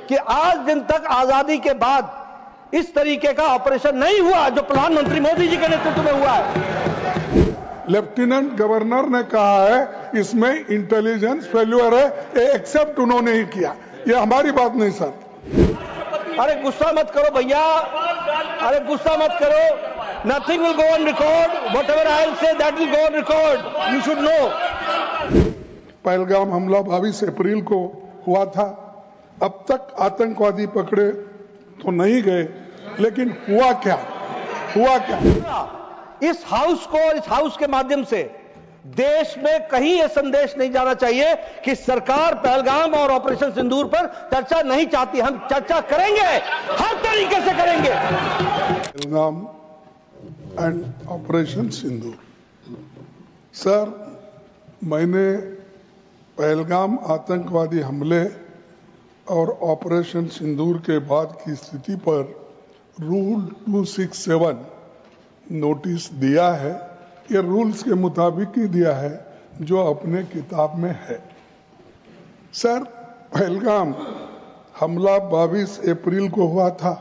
कि आज दिन तक आजादी के बाद इस तरीके का ऑपरेशन नहीं हुआ जो प्रधानमंत्री मोदी जी के नेतृत्व में हुआ है। लेफ्टिनेंट गवर्नर ने कहा है इसमें इंटेलिजेंस फेल्यूर है, एक्सेप्ट उन्होंने ही किया। ये हमारी बात नहीं सर। अरे गुस्सा मत करो भैया, अरे गुस्सा मत करो। Nothing will go on record, whatever I will say that will go on record, you should know. Pahalgam हमला 22 अप्रैल को हुआ था। अब तक आतंकवादी पकड़े तो नहीं गए, लेकिन हुआ क्या? इस हाउस को और इस हाउस के माध्यम से देश में कहीं यह संदेश नहीं जाना चाहिए कि सरकार पहलगाम और ऑपरेशन सिंदूर पर चर्चा नहीं चाहती। हम चर्चा करेंगे, हर तरीके से करेंगे। Pahalgam and operation Sindoor, sir, मैंने पहलगाम आतंकवादी हमले और ऑपरेशन सिंदूर के बाद की स्थिति पर रूल 267 नोटिस दिया है। ये रूल्स के मुताबिक ही दिया है जो अपने किताब में है। सर, पहलगाम हमला 22 अप्रैल को हुआ था।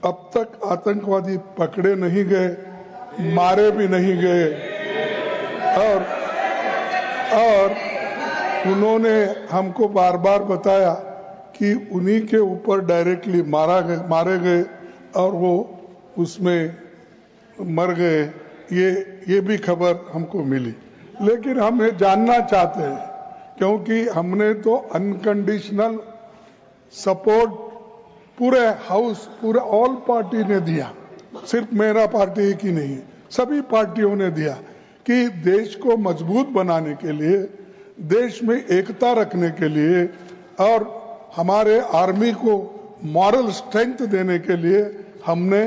अब तक आतंकवादी पकड़े नहीं गए, मारे भी नहीं गए, और उन्होंने हमको बार बार बताया कि उन्हीं के ऊपर डायरेक्टली मारे गए और वो उसमें मर गए। ये भी खबर हमको मिली, लेकिन हम ये जानना चाहते हैं क्योंकि हमने तो अनकंडीशनल सपोर्ट पूरे हाउस, पूरे ऑल पार्टी ने दिया, सिर्फ मेरा पार्टी की नहीं, सभी पार्टियों ने दिया कि देश को मजबूत बनाने के लिए, देश में एकता रखने के लिए और हमारे आर्मी को मॉरल स्ट्रेंथ देने के लिए हमने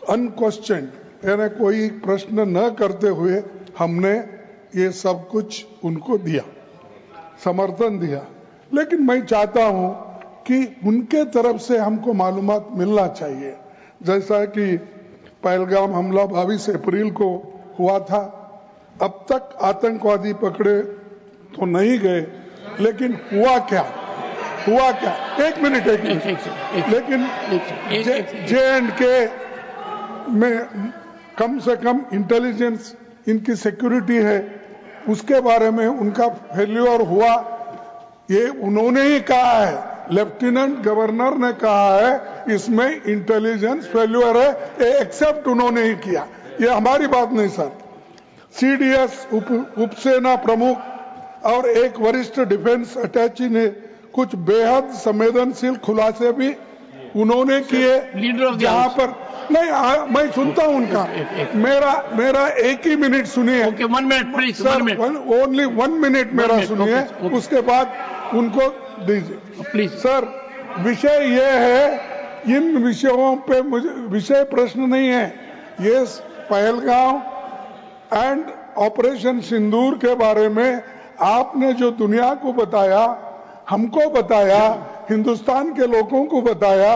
अनक्वेश्चन, यानी कोई प्रश्न न करते हुए हमने ये सब कुछ उनको दिया, समर्थन दिया। लेकिन मैं चाहता हूं कि उनके तरफ से हमको मालूमात मिलना चाहिए। जैसा कि पहलगाम हमला 22 अप्रैल को हुआ था। अब तक आतंकवादी पकड़े तो नहीं गए, लेकिन हुआ क्या? एक मिनट। लेकिन J&K में कम से कम इंटेलिजेंस, इनकी सिक्योरिटी है, उसके बारे में उनका फेल्यूर हुआ, ये उन्होंने ही कहा है। लेफ्टिनेंट गवर्नर ने कहा है इसमें इंटेलिजेंस फेल्यूर है, एक्सेप्ट उन्होंने ही किया। ये हमारी बात नहीं सर। CDS उपसेना प्रमुख और एक वरिष्ठ डिफेंस अटैची ने कुछ बेहद संवेदनशील खुलासे भी उन्होंने किए, जहां पर नहीं, मैं सुनता हूं उनका। मेरा एक ही मिनट सुनिए। Okay, 1 minute please. Only 1 minute मेरा सुनिए, उसके बाद उनको दीजिए प्लीज। सर, विषय ये है, इन विषयों पे मुझे विषय प्रश्न नहीं है। ये पहलगाम एंड ऑपरेशन सिंदूर के बारे में आपने जो दुनिया को बताया, हमको बताया, हिंदुस्तान के लोगों को बताया,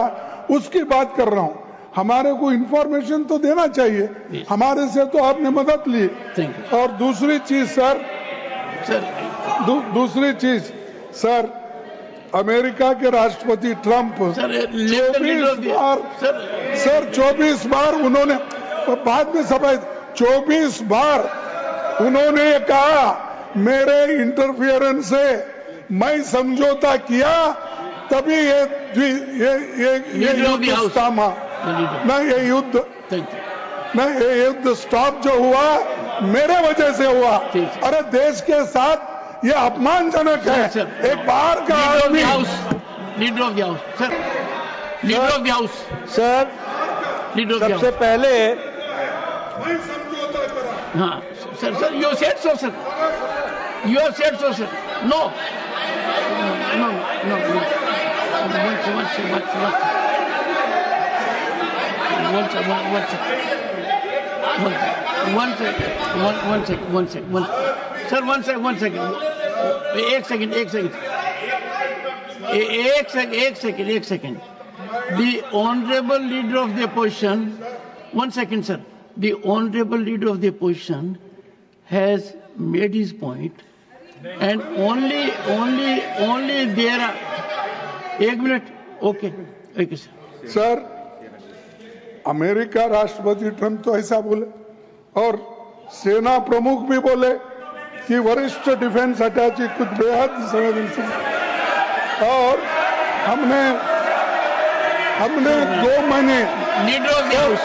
उसकी बात कर रहा हूं। हमारे को इंफॉर्मेशन तो देना चाहिए, हमारे से तो आपने मदद ली। और दूसरी चीज सर, अमेरिका के राष्ट्रपति ट्रंप 24 बार उन्होंने, बाद में सफाई, 24 बार उन्होंने कहा मेरे इंटरफियरेंस से मैं समझौता किया, तभी ये युद्ध थामा ना, ये युद्ध स्टॉप जो हुआ मेरे वजह से हुआ। अरे देश के साथ ये अपमानजनक है। एक बार का आदमी, leader of the house sir, सबसे पहले हाँ sir, you said so sir, you have said so sir. No. One second. एक second. The honorable leader of the opposition, 1 second sir. The honorable leader of the opposition has made his point, and only there are एक minute, okay okay sir, America राष्ट्रपति Trump तो ऐसा बोले और सेना प्रमुख भी बोले कि वरिष्ठ डिफेंस अटैची कुछ बेहद संवेदनशील, और हमने 2 महीने leader of the house,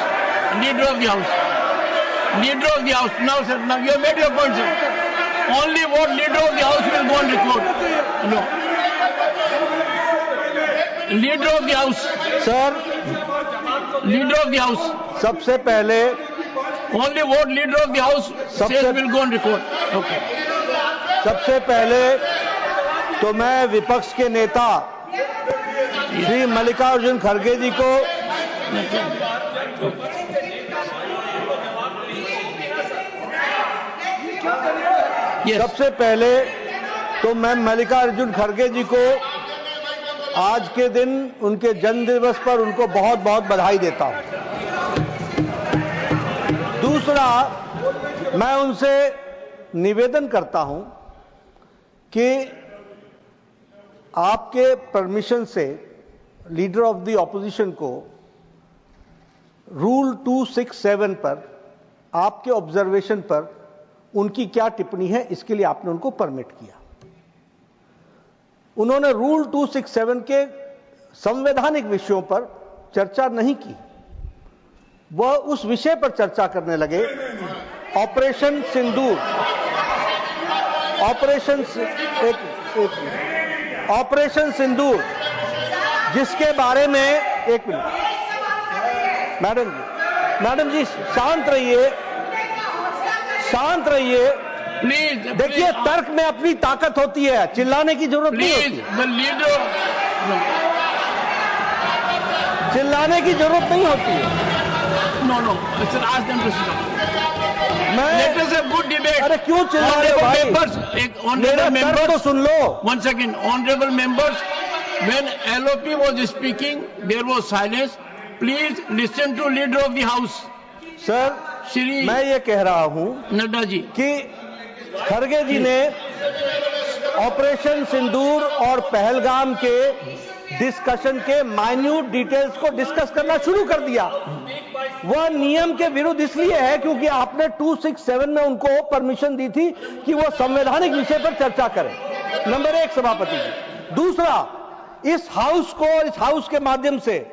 now sir, now you have made your point, sir. Only what leader of the house will go on record. No, leader of the house, sir leader of the house, सबसे पहले only what leader of the house says will go on record. Okay. सबसे पहले तो मैं विपक्ष के नेता श्री मल्लिकार्जुन खड़गे जी को Yes. सबसे पहले तो मैं मल्लिकार्जुन खड़गे जी को आज के दिन उनके जन्म दिवस पर उनको बहुत बहुत बधाई देता हूं। दूसरा, मैं उनसे निवेदन करता हूं कि आपके परमिशन से लीडर ऑफ द ऑपोजिशन को रूल 267 पर आपके ऑब्जर्वेशन पर उनकी क्या टिप्पणी है, इसके लिए आपने उनको परमिट किया। उन्होंने रूल 267 के संवैधानिक विषयों पर चर्चा नहीं की, वह उस विषय पर चर्चा करने लगे, ऑपरेशन सिंदूर, ऑपरेशन सिंदूर, जिसके बारे में एक मिनट मैडम जी शांत रहिए। Please, देखिए, तर्क में अपनी ताकत होती है, चिल्लाने की जरूरत नहीं होती। the leader. चिल्लाने की जरूरत नहीं होती है। No, sir, ask them to sit down. Let us have good debate. अरे क्यों चिल्ला रहे हो भाई? Honorable मेरा तर्क तो members, soon low. one second, honorable members, when LOP was speaking, there was silence. Please listen to leader of the house. Sir, Shri मैं ये कह रहा हूं नड्डा जी कि खड़गे जी ने ऑपरेशन सिंदूर और पहलगाम के डिस्कशन के माइन्यूट डिटेल्स को डिस्कस करना शुरू कर दिया। वह नियम के विरुद्ध इसलिए है क्योंकि आपने 267 में उनको परमिशन दी थी कि वो संवैधानिक विषय पर चर्चा करें। नंबर 1 सभापति जी। दूसरा, इस हाउस को और इस हाउस के माध्यम से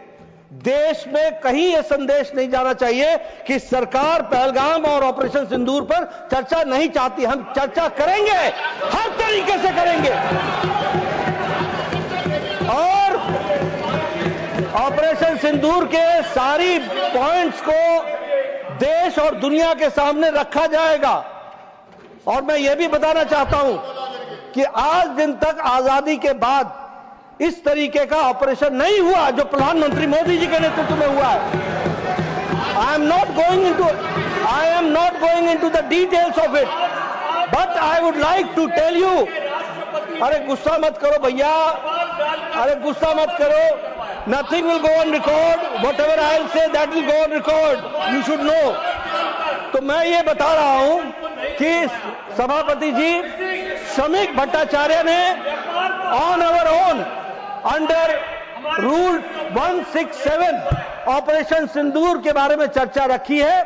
देश में कहीं यह संदेश नहीं जाना चाहिए कि सरकार पहलगाम और ऑपरेशन सिंदूर पर चर्चा नहीं चाहती। हम चर्चा करेंगे, हर तरीके से करेंगे, और ऑपरेशन सिंदूर के सारी पॉइंट्स को देश और दुनिया के सामने रखा जाएगा। और मैं यह भी बताना चाहता हूं कि आज दिन तक आजादी के बाद इस तरीके का ऑपरेशन नहीं हुआ जो प्रधानमंत्री मोदी जी के नेतृत्व में हुआ है। I am not going into the details of it, but I would like to tell you, अरे गुस्सा मत करो भैया, अरे गुस्सा मत करो, nothing will go on record, whatever I will say that will go on record, you should know। तो मैं ये बता रहा हूं कि सभापति जी श्रमिक भट्टाचार्य ने on our own under rule 167 operation Sindoor के बारे में चर्चा रखी है।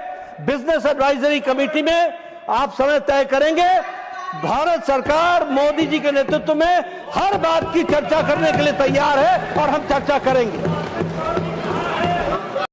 बिजनेस एडवाइजरी कमेटी में आप समय तय करेंगे। भारत सरकार मोदी जी के नेतृत्व में हर बात की चर्चा करने के लिए तैयार है और हम चर्चा करेंगे।